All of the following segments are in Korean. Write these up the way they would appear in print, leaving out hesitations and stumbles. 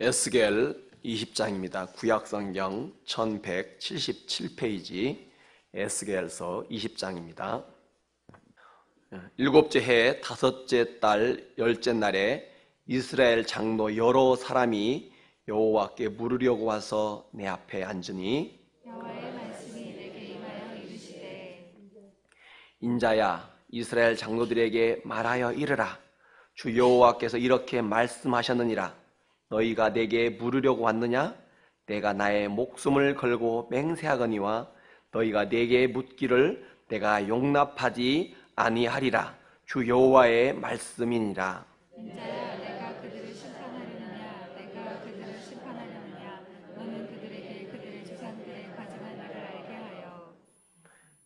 에스겔 20장입니다. 구약성경 1177페이지 에스겔서 20장입니다. 일곱째 해 다섯째 달 열째 날에 이스라엘 장로 여러 사람이 여호와께 물으려고 와서 내 앞에 앉으니 여호와의 말씀이 내게 임하여 이르시되 인자야 이스라엘 장로들에게 말하여 이르라. 주 여호와께서 이렇게 말씀하셨느니라. 너희가 내게 물으려고 왔느냐? 내가 나의 목숨을 걸고 맹세하거니와 너희가 내게 묻기를 내가 용납하지 아니하리라. 주 여호와의 말씀이니라. 인자야 내가 그들을 심판하려느냐 내가 그들을 심판하려느냐 너는 그들에게 그들의 주상들의 가증한 일을 알게 하여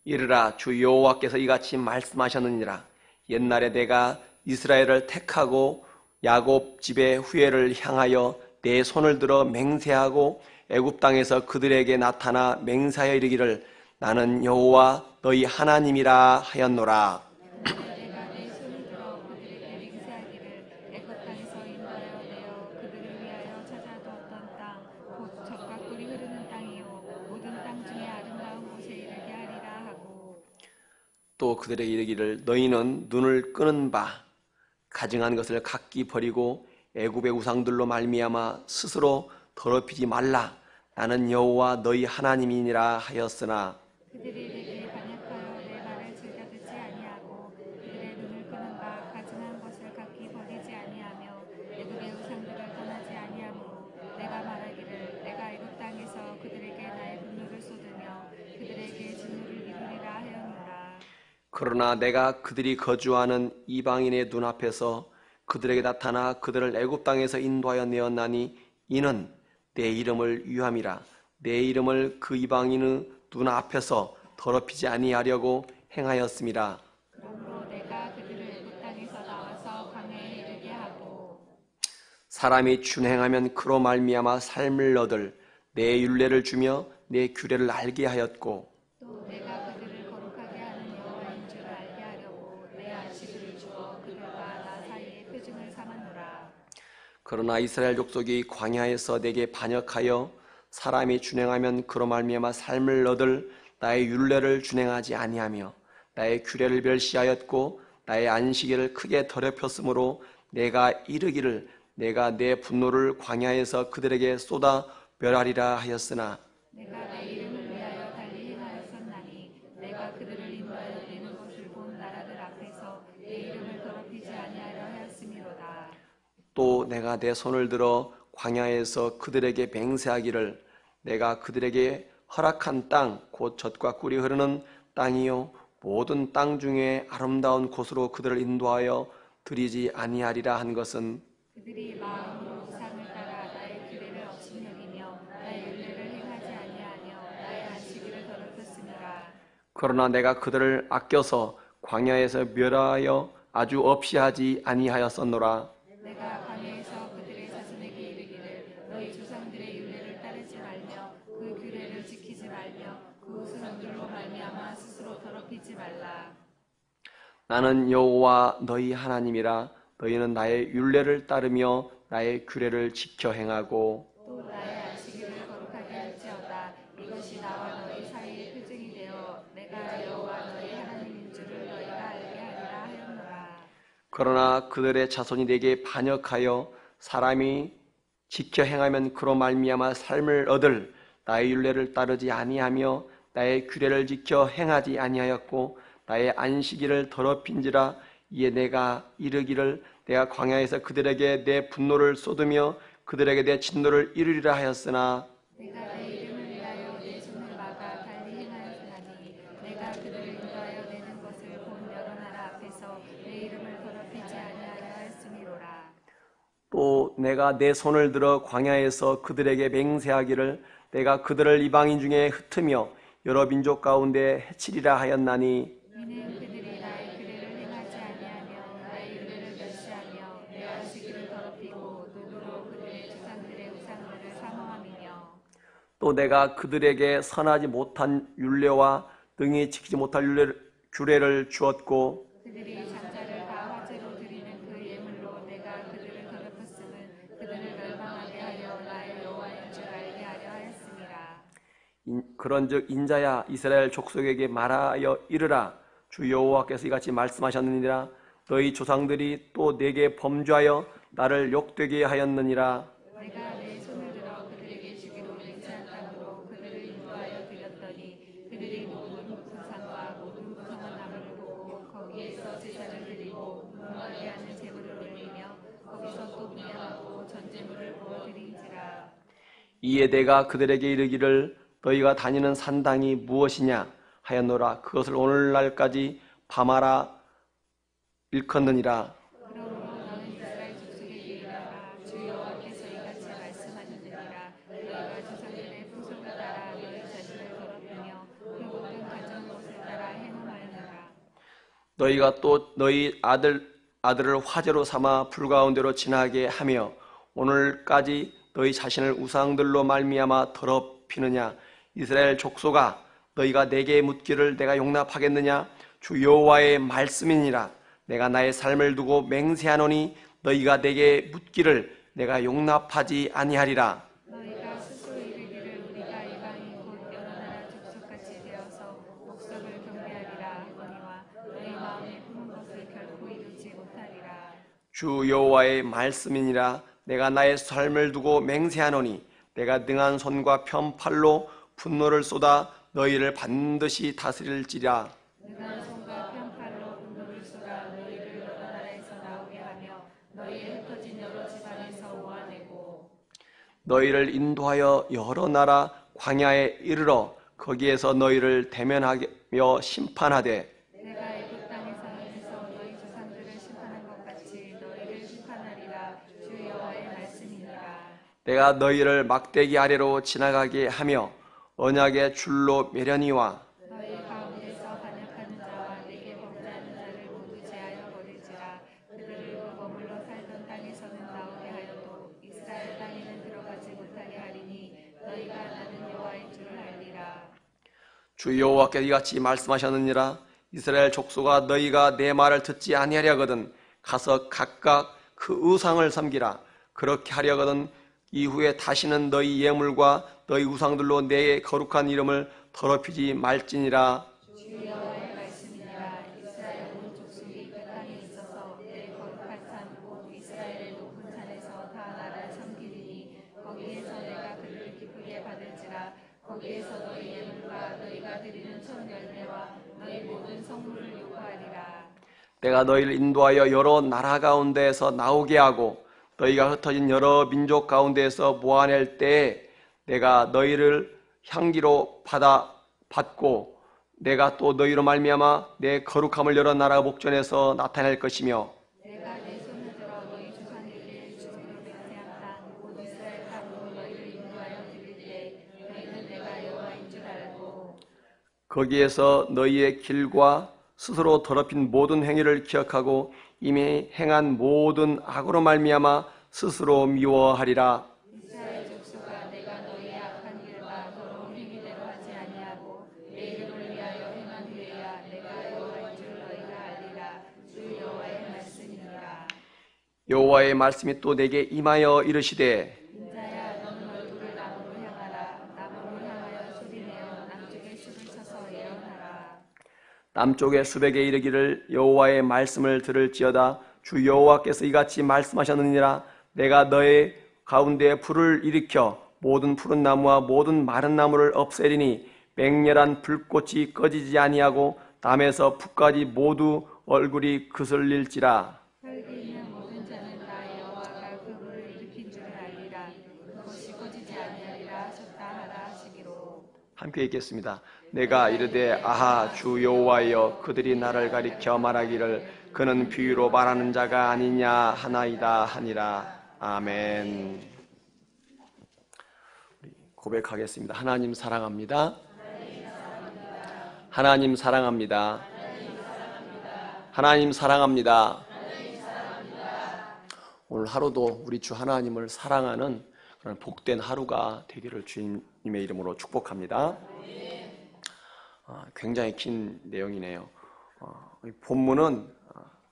이르라. 주 여호와께서 이같이 말씀하셨느니라. 옛날에 내가 이스라엘을 택하고 야곱 집의 후예를 향하여 내 손을 들어 맹세하고 애굽 땅에서 그들에게 나타나 맹세하여 이르기를 나는 여호와 너희 하나님이라 하였노라. 내가 내 손을 들어 그들에게 맹세하기를 애굽 땅에서 인도하여 내어 그들을 위하여 찾아두었던 땅 곧 젖과 꿀이 흐르는 땅이요 모든 땅 중에 아름다운 곳에 이르게 하리라 하고 또 그들에게 이르기를 너희는 눈을 끄는 바 가증한 것을 각기 버리고 애굽의 우상들로 말미암아 스스로 더럽히지 말라. 나는 여호와 너희 하나님이니라 하였으나 그들이 내게 반역하여 내 말을 즐겨 듣지 아니하고 그들의 눈을 끄는 바 가증한 것을 각기 버리지 아니하며 애굽의 우상들을 떠나지 아니하므로 내가 말하기를 내가 애굽 땅에서 그들에게 나의 분노를 쏟으며 그들에게 진노를 이루리라 하였노라. 그러나 내가 그들이 거주하는 이방인의 눈앞에서 그들에게 나타나 그들을 애굽 땅에서 인도하여 내었나니 이는 내 이름을 위함이라. 내 이름을 그 이방인의 눈앞에서 더럽히지 아니하려고 행하였음이라. 그러므로 내가 그들을 애굽 땅에서 나와서 광야에 이르게 하고 사람이 준행하면 그로 말미암아 삶을 얻을 내 율례를 주며 내 규례를 알게 하였고 또 내가 그들을 거룩하게 하는 여호와인 줄 알게 하려고 내 안식일을 주어 그들과 나 사이에 표징을 삼았노라. 그러나 이스라엘 족속이 광야에서 내게 반역하여 사람이 준행하면 그로 말미암아 삶을 얻을 나의 율례를 준행하지 아니하며 나의 규례를 멸시하였고 나의 안식일을 크게 더럽혔으므로 내가 이르기를 내가 내 분노를 광야에서 그들에게 쏟아 멸하리라 하였으나 내가 내 이름을 위하여 달리 행하였었나니 내가 그들을 인도하여 내는 것을 본 나라들 앞에서 내 이름을 더럽히지 아니하려 하였음이로다. 또 내가 내 손을 들어 광야에서 그들에게 맹세하기를 내가 그들에게 허락한 땅 곧 젖과 꿀이 흐르는 땅이요 모든 땅 중에 아름다운 곳으로 그들을 인도하여 드리지 아니하리라 한 것은 그들이 마음으로 우상을 따라 나의 규례를 업신여기며 나의 율례를 행하지 아니하며 나의 안식일을 더럽혔음이라. 그러나 내가 그들을 아껴서 광야에서 멸하여 아주 없이 하지 아니하였었노라. 내가 광야에서 그들의 자손에게 이르기를 너희 조상들의 율례를 따르지 말며 그 규례를 지키지 말며 그 우상들로 말미암아 스스로 더럽히지 말라. 나는 여호와 너희 하나님이라. 너희는 나의 율례를 따르며 나의 규례를 지켜 행하고 또 나의 안식일을 거룩하게 할지어다. 이것이 나와 너희 사이의 표징이 되어 내가 여호와 너희 하나님인 줄을 너희가 알게 하리라 하였노라. 그러나 그들의 자손이 내게 반역하여 사람이 지켜 행하면 그로 말미암아 삶을 얻을 나의 율례를 따르지 아니하며 나의 규례를 지켜 행하지 아니하였고 나의 안식일을 더럽힌지라. 이에 내가 이르기를 내가 광야에서 그들에게 내 분노를 쏟으며 그들에게 내 진노를 이루리라 하였으나 내가 내 이름을 위하여 내 손을 막아 달리 행하였으나니 내가 그들을 인도하여 내는 것을 본 여러 나라 앞에서 내 이름을 더럽히지 아니하려 하였음이로라. 또 내가 내 손을 들어 광야에서 그들에게 맹세하기를 내가 그들을 이방인 중에 흩으며 여러 민족 가운데 해치리라 하였나니 이는 그들이 나의 규례를 행하지 아니하며 나의 율례를 멸시하며 내 안식일을 더럽히고 눈으로 그들의 조상들의 우상들을 사모함이며 또 내가 그들에게 선하지 못한 율례와 능히 지키지 못할 규례를 주었고 그들이 장자를 다 화제로 드리는 그 예물로 내가 그들을 더럽혔음은 그들을 멸망하게 하려 그런즉 인자야 이스라엘 족속에게 말하여 이르라. 주 여호와께서 이같이 말씀하셨느니라. 너희 조상들이 또 내게 범죄하여 나를 욕되게 하였느니라. 내가 내 손을 들어 그들에게 주기로 맹세한 땅으로 그들을 인도하여 드렸더니 그들이 모든 우상과 모든 무성한 나무를 보고 거기에서 제사를 드리고 무화게 하는 제물을 올리며 거기서 또 분양하고 전제물을 부어드린지라. 이에 내가 그들에게 이르기를 너희가 다니는 산당이 무엇이냐 하였노라. 그것을 오늘날까지 밤하라 일컫느니라. 그러므로 너는 이스라엘 족속에게 이르라. 주 여호와께서 이같이 말씀하셨느니라. 너희가 조상들의 풍속을 따라 너희 자신을 더럽히며 그 모든 가져온 것을 따라 행함하였노라. 너희가 또 너희 아들을 화제로 삼아 불 가운데로 지나게 하며 오늘까지 너희 자신을 우상들로 말미암아 더럽히느냐. 이스라엘 족속아 너희가 내게 묻기를 내가 용납하겠느냐. 주 여호와의 말씀이니라. 내가 나의 삶을 두고 맹세하노니 너희가 내게 묻기를 내가 용납하지 아니하리라. 너희가 스스로 이르기를 우리가 이방인 곧 여러 나라 족속같이 되어서 목석을 경배하리라 하거니와 너희 마음에 품은 것을 결코 이루지 못하리라. 주 여호와의 말씀이니라. 내가 나의 삶을 두고 맹세하노니 내가 능한 손과 편팔로 분노를 쏟아 너희를 반드시 다스릴지라. 능한 손과 편팔로 분노를 쏟아 너희를 여러 나라에서 나오게 하며 너희의 흩어진 여러 집안에서 모아내고 너희를 인도하여 여러 나라 광야에 이르러 거기에서 너희를 대면하며 심판하되 내가 애굽 땅에서 행해서 너희 조상들을 심판한 것 같이 너희를 심판하리라. 주 여호와의 말씀이니라. 내가 너희를 막대기 아래로 지나가게 하며 언약의 줄로 매려니와 너희 가운데서 반역하는 자와 내게 범죄하는 자를 모두 제하여 버릴지라. 그들을 그 머물러 살던 땅에서는 나오게 하여도 이스라엘 땅에는 들어가지 못하게 하리니 너희가 나는 여호와인 줄 알리라. 주 여호와께서 이같이 말씀하셨느니라. 이스라엘 족속아 너희가 내 말을 듣지 아니하려거든 가서 각각 그 우상을 섬기라. 그렇게 하려거든 이후에 다시는 너희 예물과 너희 우상들로 내 거룩한 이름을 더럽히지 말지니라. 주 여호와의 말씀이니라. 이스라엘 온 족속이 그 땅에 있어서 내 거룩한 산 곧 이스라엘의 높은 산에서 다 나를 섬기리니 거기에서 내가 그들을 기쁘게 받을지라. 거기에서 너희 예물과 너희가 드리는 첫 열매와 너희 모든 성물을 요구하리라. 내가 너희를 인도하여 여러 나라 가운데에서 나오게 하고 너희가 흩어진 여러 민족 가운데에서 모아낼 때에 내가 너희를 향기로 받고 내가 또 너희로 말미암아 내 거룩함을 여러 나라 목전에서 나타낼 것이며 내가 내 손을 들어 너희 조상에게 주기로 맹세한 땅 곧 이스라엘 땅으로 너희를 인도하여 드릴 때 너희는 내가 여호와인 줄 알고 거기에서 너희의 길과 스스로 더럽힌 모든 행위를 기억하고 이미 행한 모든 악으로 말미암아 스스로 미워하리라. 이스라엘 족속아 내가 너희의 악한 길과 더러운 행위대로 하지 아니하고 내 이름을 위하여 행한 후에야 내가 여호와인 줄 너희가 알리라. 주 여호와의 말씀이니라. 여호와의 말씀이 또 내게 임하여 이르시되 인자야 너는 얼굴을 남으로 향하라. 남으로 향하여 소리내어 남쪽의 숲을 쳐서 예언하라. 남쪽의 수백에 이르기를 여호와의 말씀을 들을지어다. 주 여호와께서 이같이 말씀하셨느니라. 내가 너의 가운데에 불을 일으켜 모든 푸른 나무와 모든 마른 나무를 없애리니 맹렬한 불꽃이 꺼지지 아니하고 남에서 북까지 모두 얼굴이 그슬릴지라. 혈기 있는 모든 자는 다 여호와가 그 불을 일으킨 줄을 알리라. 그것이 꺼지지 아니하리라 하셨다 하라 하시기로. 함께 읽겠습니다. 내가 이르되 아하 주 여호와여 그들이 나를 가리켜 말하기를 그는 비유로 말하는 자가 아니냐 하나이다 하니라. 아멘. 고백하겠습니다. 하나님 사랑합니다. 하나님 사랑합니다. 하나님 사랑합니다. 오늘 하루도 우리 주 하나님을 사랑하는 그런 복된 하루가 되기를 주님의 이름으로 축복합니다. 굉장히 긴 내용이네요. 본문은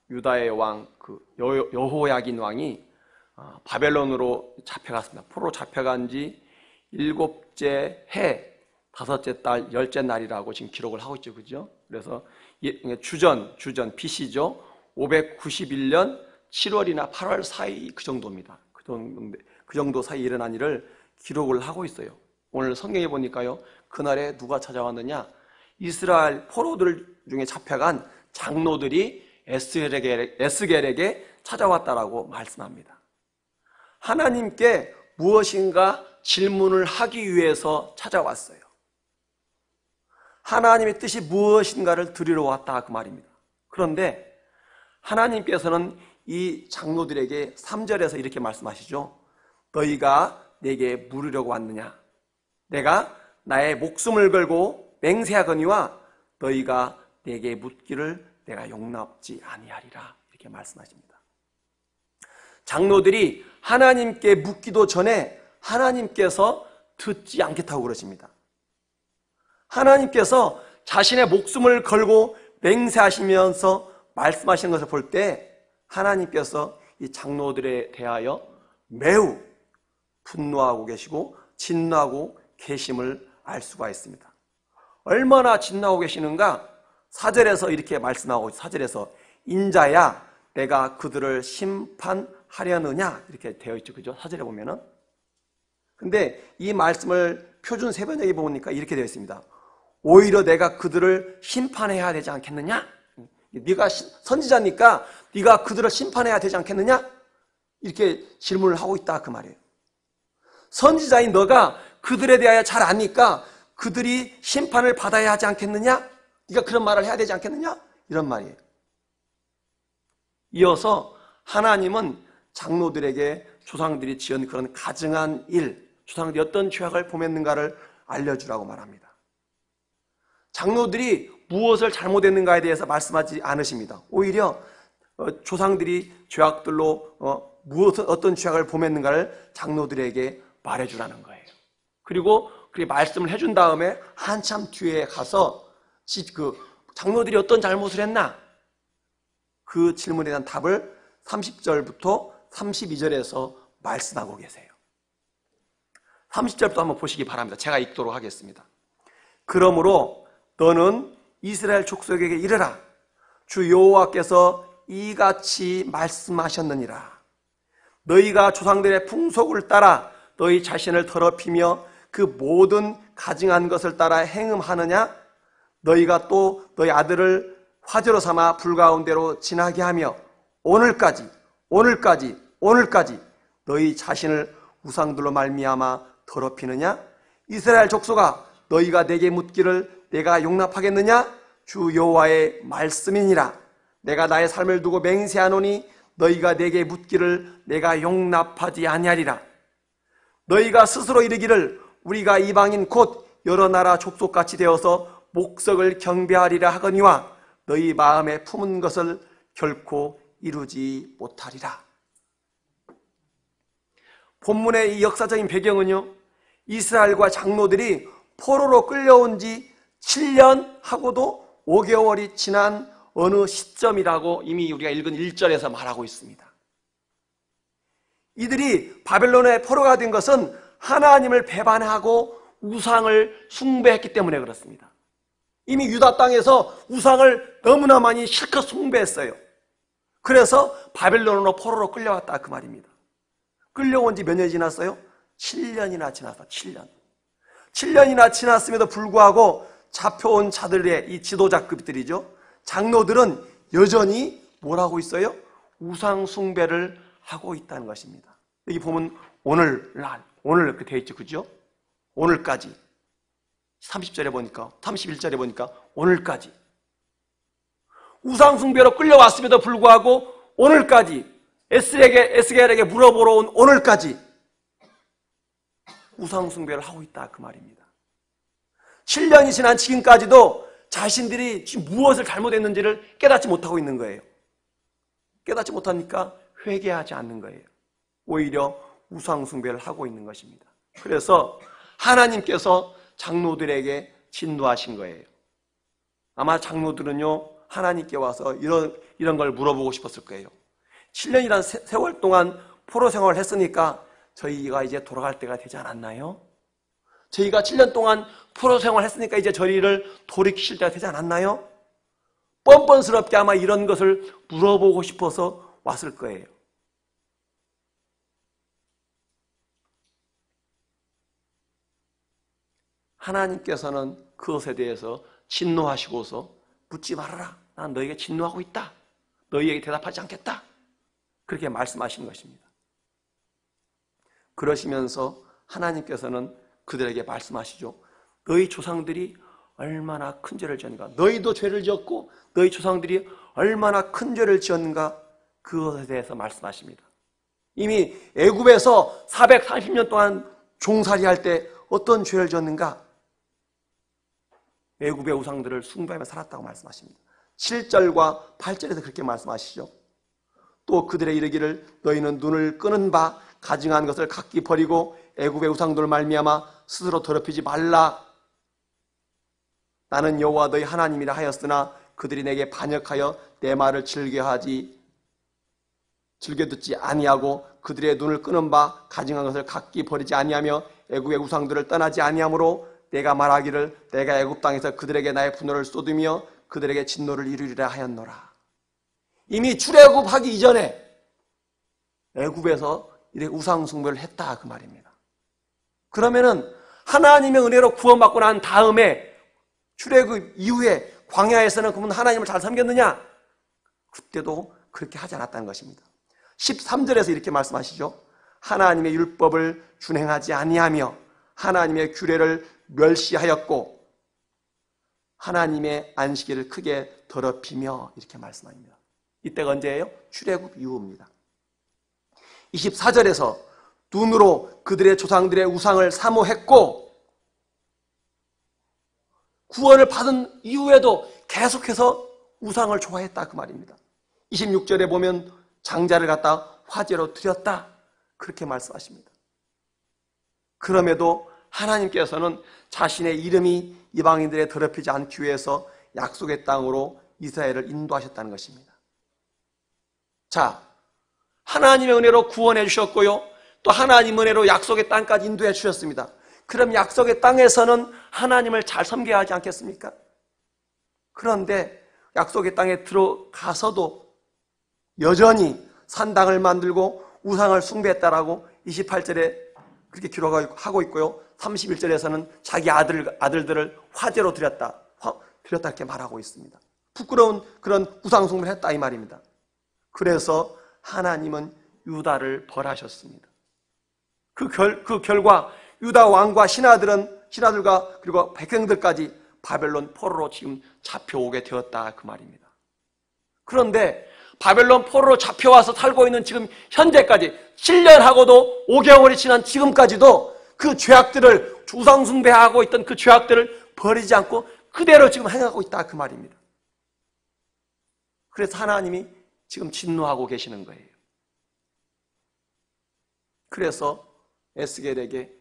유다의 왕 여호야긴 왕이 바벨론으로 잡혀갔습니다. 포로 잡혀간 지 7째 해 다섯째 달 열째 날이라고 지금 기록을 하고 있죠. 그죠? 그래서 주전 BC죠. 591년 7월이나 8월 사이 그 정도입니다. 그 정도 사이 일어난 일을 기록을 하고 있어요. 오늘 성경에 보니까요. 그날에 누가 찾아왔느냐? 이스라엘 포로들 중에 잡혀간 장로들이 에스겔에게 찾아왔다라고 말씀합니다. 하나님께 무엇인가 질문을 하기 위해서 찾아왔어요. 하나님의 뜻이 무엇인가를 들으러 왔다 그 말입니다. 그런데 하나님께서는 이 장로들에게 3절에서 이렇게 말씀하시죠. 너희가 내게 물으려고 왔느냐? 내가 나의 목숨을 걸고 맹세하거니와 너희가 내게 묻기를 내가 용납지 아니하리라 이렇게 말씀하십니다. 장로들이 하나님께 묻기도 전에 하나님께서 듣지 않겠다고 그러십니다. 하나님께서 자신의 목숨을 걸고 맹세하시면서 말씀하시는 것을 볼 때 하나님께서 이 장로들에 대하여 매우 분노하고 계시고 진노하고 계심을 알 수가 있습니다. 얼마나 진노하고 계시는가? 4절에서 이렇게 말씀하고 4절에서 인자야 내가 그들을 심판하려느냐 이렇게 되어 있죠. 그죠? 4절에 보면은. 근데 이 말씀을 표준 세번역에 보니까 이렇게 되어 있습니다. 오히려 내가 그들을 심판해야 되지 않겠느냐? 네가 선지자니까 네가 그들을 심판해야 되지 않겠느냐? 이렇게 질문을 하고 있다 그 말이에요. 선지자인 너가 그들에 대하여 잘 아니까 그들이 심판을 받아야 하지 않겠느냐? 네가 그런 말을 해야 되지 않겠느냐? 이런 말이에요. 이어서 하나님은 장로들에게 조상들이 지은 그런 가증한 일, 조상들이 어떤 죄악을 범했는가를 알려주라고 말합니다. 장로들이 무엇을 잘못했는가에 대해서 말씀하지 않으십니다. 오히려 조상들이 죄악들로 어떤 죄악을 범했는가를 장로들에게 말해주라는 거예요. 그리고 그렇게 말씀을 해준 다음에 한참 뒤에 가서 그 장로들이 어떤 잘못을 했나? 그 질문에 대한 답을 30절부터 32절에서 말씀하고 계세요. 30절부터 한번 보시기 바랍니다. 제가 읽도록 하겠습니다. 그러므로 너는 이스라엘 족속에게 이르라. 주 여호와께서 이같이 말씀하셨느니라. 너희가 조상들의 풍속을 따라 너희 자신을 더럽히며 그 모든 가증한 것을 따라 행음하느냐? 너희가 또 너희 아들을 화제로 삼아 불 가운데로 지나게 하며 오늘까지 너희 자신을 우상들로 말미암아 더럽히느냐? 이스라엘 족속아 너희가 내게 묻기를 내가 용납하겠느냐? 주 여호와의 말씀이니라. 내가 나의 삶을 두고 맹세하노니 너희가 내게 묻기를 내가 용납하지 아니하리라. 너희가 스스로 이르기를 우리가 이방인 곧 여러 나라 족속같이 되어서 목석을 경배하리라 하거니와 너희 마음에 품은 것을 결코 이루지 못하리라. 본문의 이 역사적인 배경은요, 이스라엘과 장로들이 포로로 끌려온 지 7년 하고도 5개월이 지난 어느 시점이라고 이미 우리가 읽은 1절에서 말하고 있습니다. 이들이 바벨론의 포로가 된 것은 하나님을 배반하고 우상을 숭배했기 때문에 그렇습니다. 이미 유다 땅에서 우상을 너무나 많이 실컷 숭배했어요. 그래서 바벨론으로 포로로 끌려왔다 그 말입니다. 끌려온 지 몇 년이 지났어요? 7년이나 지났다. 7년이나 지났음에도 불구하고 잡혀온 자들의 이 지도자급들이죠. 장로들은 여전히 뭘 하고 있어요? 우상 숭배를 하고 있다는 것입니다. 여기 보면 오늘날, 오늘 이렇게 되어 있죠. 그죠? 오늘까지. 30절에 보니까, 31절에 보니까 오늘까지. 우상 숭배로 끌려왔음에도 불구하고 오늘까지 에스겔에게 물어보러 온 오늘까지 우상 숭배를 하고 있다 그 말입니다. 7년이 지난 지금까지도 자신들이 지금 무엇을 잘못했는지를 깨닫지 못하고 있는 거예요. 깨닫지 못하니까 회개하지 않는 거예요. 오히려 우상 숭배를 하고 있는 것입니다. 그래서 하나님께서 장로들에게 진노하신 거예요. 아마 장로들은요, 하나님께 와서 이런 걸 물어보고 싶었을 거예요. 7년이란 세월 동안 포로 생활을 했으니까 저희가 이제 돌아갈 때가 되지 않았나요? 저희가 7년 동안 포로 생활했으니까 이제 저희를 돌이키실 때가 되지 않았나요? 뻔뻔스럽게 아마 이런 것을 물어보고 싶어서 왔을 거예요. 하나님께서는 그것에 대해서 진노하시고서 묻지 말아라. 난 너에게 진노하고 있다. 너희에게 대답하지 않겠다. 그렇게 말씀하신 것입니다. 그러시면서 하나님께서는 그들에게 말씀하시죠. 너희 조상들이 얼마나 큰 죄를 지었는가. 너희도 죄를 지었고 너희 조상들이 얼마나 큰 죄를 지었는가. 그것에 대해서 말씀하십니다. 이미 애굽에서 430년 동안 종살이할 때 어떤 죄를 지었는가. 애굽의 우상들을 숭배하며 살았다고 말씀하십니다. 7절과 8절에서 그렇게 말씀하시죠. 또 그들의 이르기를 너희는 눈을 끄는 바 가증한 것을 각기 버리고 애굽의 우상들을 말미암아 스스로 더럽히지 말라. 나는 여호와 너희 하나님이라 하였으나 그들이 내게 반역하여 내 말을 즐겨 듣지 아니하고 그들의 눈을 끄는 바 가증한 것을 각기 버리지 아니하며 애굽의 우상들을 떠나지 아니하므로 내가 말하기를 내가 애굽 땅에서 그들에게 나의 분노를 쏟으며 그들에게 진노를 이루리라 하였노라. 이미 출애굽하기 이전에 애굽에서 이렇게 우상 숭배를 했다 그 말입니다. 그러면은 하나님의 은혜로 구원받고 난 다음에 출애굽 이후에 광야에서는 그분 하나님을 잘 섬겼느냐? 그때도 그렇게 하지 않았다는 것입니다. 13절에서 이렇게 말씀하시죠. 하나님의 율법을 준행하지 아니하며 하나님의 규례를 멸시하였고 하나님의 안식일을 크게 더럽히며 이렇게 말씀합니다. 이때가 언제예요? 출애굽 이후입니다. 24절에서 눈으로 그들의 조상들의 우상을 사모했고 구원을 받은 이후에도 계속해서 우상을 좋아했다 그 말입니다. 26절에 보면 장자를 갖다 화제로 드렸다 그렇게 말씀하십니다. 그럼에도 하나님께서는 자신의 이름이 이방인들에 더럽히지 않기 위해서 약속의 땅으로 이스라엘을 인도하셨다는 것입니다. 자, 하나님의 은혜로 구원해 주셨고요. 또 하나님 은혜로 약속의 땅까지 인도해 주셨습니다. 그럼 약속의 땅에서는 하나님을 잘 섬겨야 하지 않겠습니까? 그런데 약속의 땅에 들어가서도 여전히 산당을 만들고 우상을 숭배했다라고 28절에 그렇게 기록하고 있고요. 31절에서는 자기 아들들을 화제로 드렸다 이렇게 말하고 있습니다. 부끄러운 그런 우상 숭배를 했다 이 말입니다. 그래서 하나님은 유다를 벌하셨습니다. 그 결과 유다 왕과 신하들과 그리고 백성들까지 바벨론 포로로 지금 잡혀오게 되었다 그 말입니다. 그런데 바벨론 포로로 잡혀와서 살고 있는 지금 현재까지 7년하고도 5개월이 지난 지금까지도 그 죄악들을 우상 숭배하고 있던 그 죄악들을 버리지 않고 그대로 지금 행하고 있다 그 말입니다. 그래서 하나님이 지금 진노하고 계시는 거예요. 그래서 에스겔에게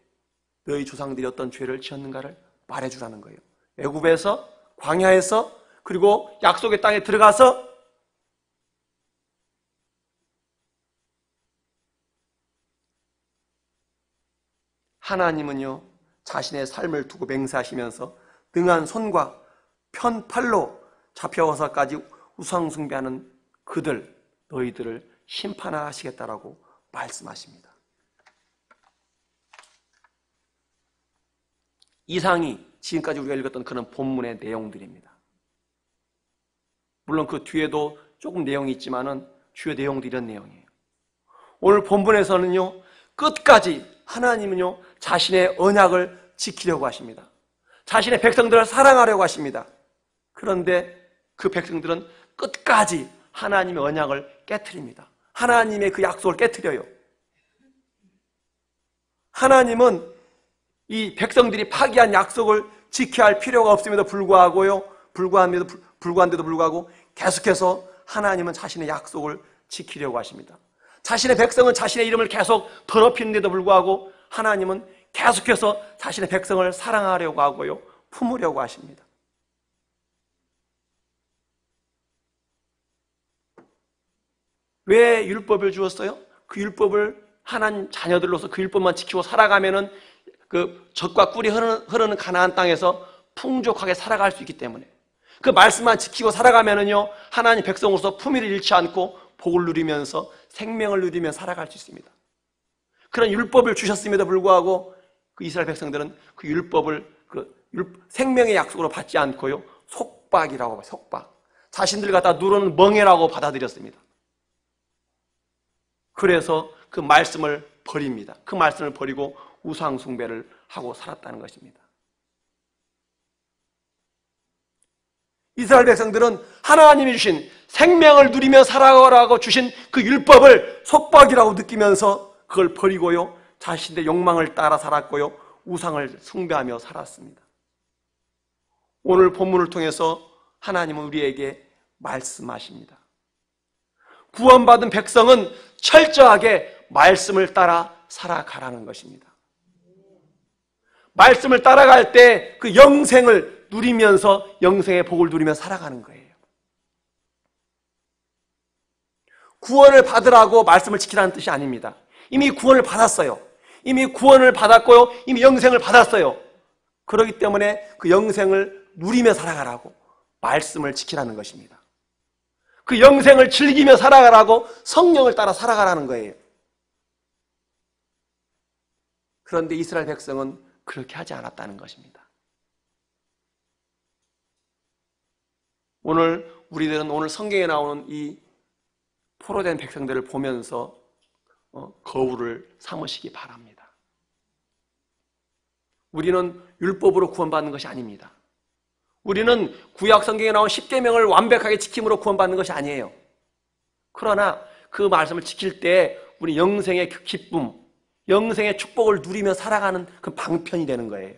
너희 조상들이 어떤 죄를 지었는가를 말해주라는 거예요. 애굽에서 광야에서 그리고 약속의 땅에 들어가서 하나님은요 자신의 삶을 두고 맹세하시면서 능한 손과 편팔로 잡혀와서까지 우상 숭배하는 너희들을 심판하시겠다라고 말씀하십니다. 이상이 지금까지 우리가 읽었던 그런 본문의 내용들입니다. 물론 그 뒤에도 조금 내용이 있지만은 주요 내용도 이런 내용이에요. 오늘 본문에서는요 끝까지 하나님은요 자신의 언약을 지키려고 하십니다. 자신의 백성들을 사랑하려고 하십니다. 그런데 그 백성들은 끝까지 하나님의 언약을 깨트립니다. 하나님의 그 약속을 깨트려요. 하나님은 이 백성들이 파기한 약속을 지켜야 할 필요가 없음에도 불구한데도 불구하고 계속해서 하나님은 자신의 약속을 지키려고 하십니다. 자신의 백성은 자신의 이름을 계속 더럽히는데도 불구하고 하나님은 계속해서 자신의 백성을 사랑하려고 하고요. 품으려고 하십니다. 왜 율법을 주었어요? 그 율법을 하나님 자녀들로서 그 율법만 지키고 살아가면은 그 젖과 꿀이 흐르는 가나안 땅에서 풍족하게 살아갈 수 있기 때문에 그 말씀만 지키고 살아가면은요, 하나님 백성으로서 품위를 잃지 않고 복을 누리면서 생명을 누리며 살아갈 수 있습니다. 그런 율법을 주셨음에도 불구하고 그 이스라엘 백성들은 그 율법을 생명의 약속으로 받지 않고요, 속박이라고 봐요. 속박. 자신들 갖다 누르는 멍해라고 받아들였습니다. 그래서 그 말씀을 버립니다. 그 말씀을 버리고 우상 숭배를 하고 살았다는 것입니다. 이스라엘 백성들은 하나님이 주신 생명을 누리며 살아가라고 주신 그 율법을 속박이라고 느끼면서 그걸 버리고요, 자신의 욕망을 따라 살았고요, 우상을 숭배하며 살았습니다. 오늘 본문을 통해서 하나님은 우리에게 말씀하십니다. 구원받은 백성은 철저하게 말씀을 따라 살아가라는 것입니다. 말씀을 따라갈 때 그 영생을 누리면서 영생의 복을 누리며 살아가는 거예요. 구원을 받으라고 말씀을 지키라는 뜻이 아닙니다. 이미 구원을 받았어요. 이미 구원을 받았고요, 이미 영생을 받았어요. 그렇기 때문에 그 영생을 누리며 살아가라고 말씀을 지키라는 것입니다. 그 영생을 즐기며 살아가라고 성령을 따라 살아가라는 거예요. 그런데 이스라엘 백성은 그렇게 하지 않았다는 것입니다. 오늘 우리들은 오늘 성경에 나오는 이 포로된 백성들을 보면서 거울을 삼으시기 바랍니다. 우리는 율법으로 구원받는 것이 아닙니다. 우리는 구약 성경에 나온 10계명을 완벽하게 지킴으로 구원받는 것이 아니에요. 그러나 그 말씀을 지킬 때 우리 영생의 그 기쁨, 영생의 축복을 누리며 살아가는 그 방편이 되는 거예요.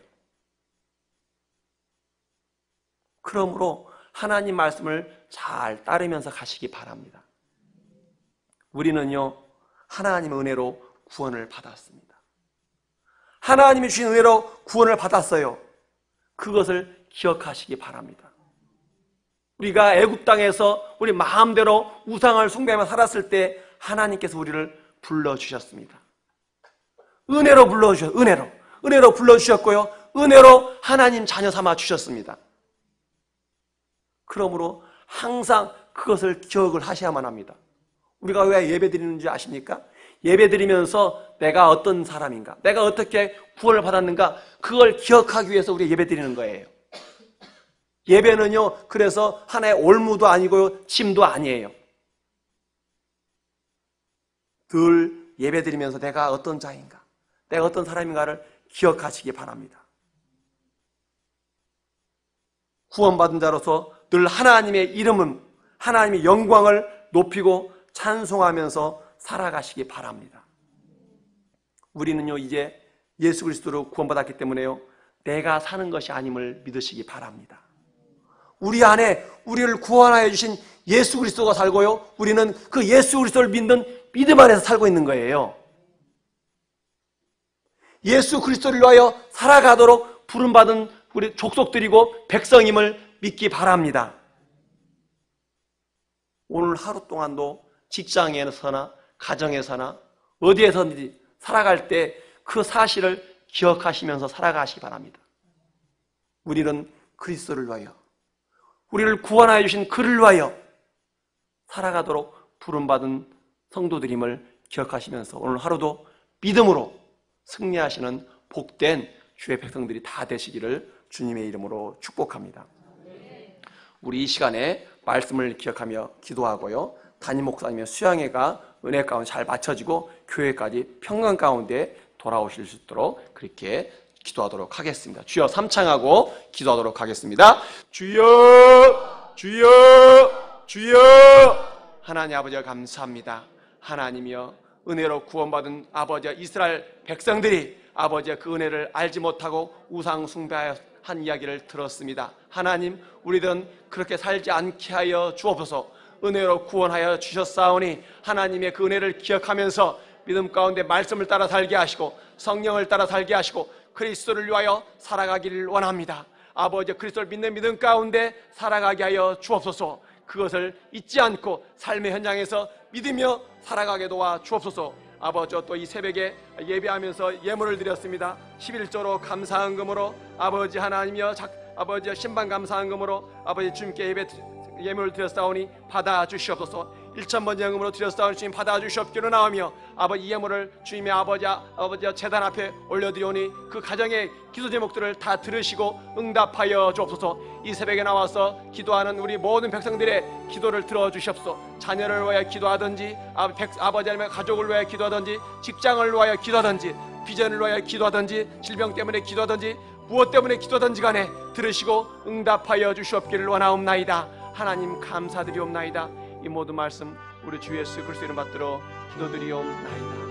그러므로 하나님 말씀을 잘 따르면서 가시기 바랍니다. 우리는요, 하나님의 은혜로 구원을 받았습니다. 하나님이 주신 은혜로 구원을 받았어요. 그것을 기억하시기 바랍니다. 우리가 애굽 땅에서 우리 마음대로 우상을 숭배하며 살았을 때 하나님께서 우리를 불러주셨습니다. 은혜로 불러주셨어요. 은혜로 불러주셨고요, 은혜로 하나님 자녀 삼아 주셨습니다. 그러므로 항상 그것을 기억을 하셔야만 합니다. 우리가 왜 예배 드리는지 아십니까? 예배 드리면서 내가 어떤 사람인가, 내가 어떻게 구원을 받았는가, 그걸 기억하기 위해서 우리 예배 드리는 거예요. 예배는요, 그래서 하나의 올무도 아니고요, 짐도 아니에요. 늘 예배 드리면서 내가 어떤 자인가, 내가 어떤 사람인가를 기억하시기 바랍니다. 구원받은 자로서 늘 하나님의 이름은, 하나님의 영광을 높이고 찬송하면서 살아가시기 바랍니다. 우리는요, 이제 예수 그리스도로 구원받았기 때문에요, 내가 사는 것이 아님을 믿으시기 바랍니다. 우리 안에 우리를 구원하여 주신 예수 그리스도가 살고요, 우리는 그 예수 그리스도를 믿는 믿음 안에서 살고 있는 거예요. 예수 그리스도를 위하여 살아가도록 부름받은 우리 족속들이고 백성임을 믿기 바랍니다. 오늘 하루 동안도 직장에서나 가정에서나 어디에서든지 살아갈 때 그 사실을 기억하시면서 살아가시기 바랍니다. 우리는 그리스도를 위하여, 우리를 구원하여 주신 그를 위하여 살아가도록 부름받은 성도들임을 기억하시면서 오늘 하루도 믿음으로 승리하시는 복된 주의 백성들이 다 되시기를 주님의 이름으로 축복합니다. 우리 이 시간에 말씀을 기억하며 기도하고요, 담임 목사님의 수양회가 은혜 가운데 잘 마쳐지고 교회까지 평강 가운데 돌아오실 수 있도록 그렇게 기도하도록 하겠습니다. 주여 삼창하고 기도하도록 하겠습니다. 주여, 주여, 주여. 하나님 아버지가 감사합니다. 하나님이여, 은혜로 구원받은 아버지와 이스라엘 백성들이 아버지의 그 은혜를 알지 못하고 우상 숭배하여 한 이야기를 들었습니다. 하나님, 우리들은 그렇게 살지 않게 하여 주옵소서. 은혜로 구원하여 주셨사오니 하나님의 그 은혜를 기억하면서 믿음 가운데 말씀을 따라 살게 하시고 성령을 따라 살게 하시고 그리스도를 위하여 살아가기를 원합니다. 아버지, 그리스도를 믿는 믿음 가운데 살아가게 하여 주옵소서. 그것을 잊지 않고 삶의 현장에서 믿으며 살아가게 도와 주옵소서. 아버지 또 이 새벽에 예배하면서 예물을 드렸습니다. 11조로 감사헌금으로 아버지 하나님이여 아버지 신방 감사헌금으로 아버지 주님께 예물을 드렸사오니 받아주시옵소서. 1,000번 영음으로 드렸사오니 주님 받아주시옵기로 나오며 아버지 이 예물을 주님의 아버지 제단 앞에 올려드리오니 그 가정의 기도 제목들을 다 들으시고 응답하여 주옵소서. 이 새벽에 나와서 기도하는 우리 모든 백성들의 기도를 들어주시옵소서. 자녀를 위하여 기도하든지 아버지 하나님의 가족을 위하여 기도하든지 직장을 위하여 기도하든지 비전을 위하여 기도하든지 질병 때문에 기도하든지 무엇 때문에 기도하든지 간에 들으시고 응답하여 주시옵기를 원하옵나이다. 하나님 감사드리옵나이다. 이 모든 말씀 우리 주 예수 그리스도 이름 받들어 기도드리옵나이다.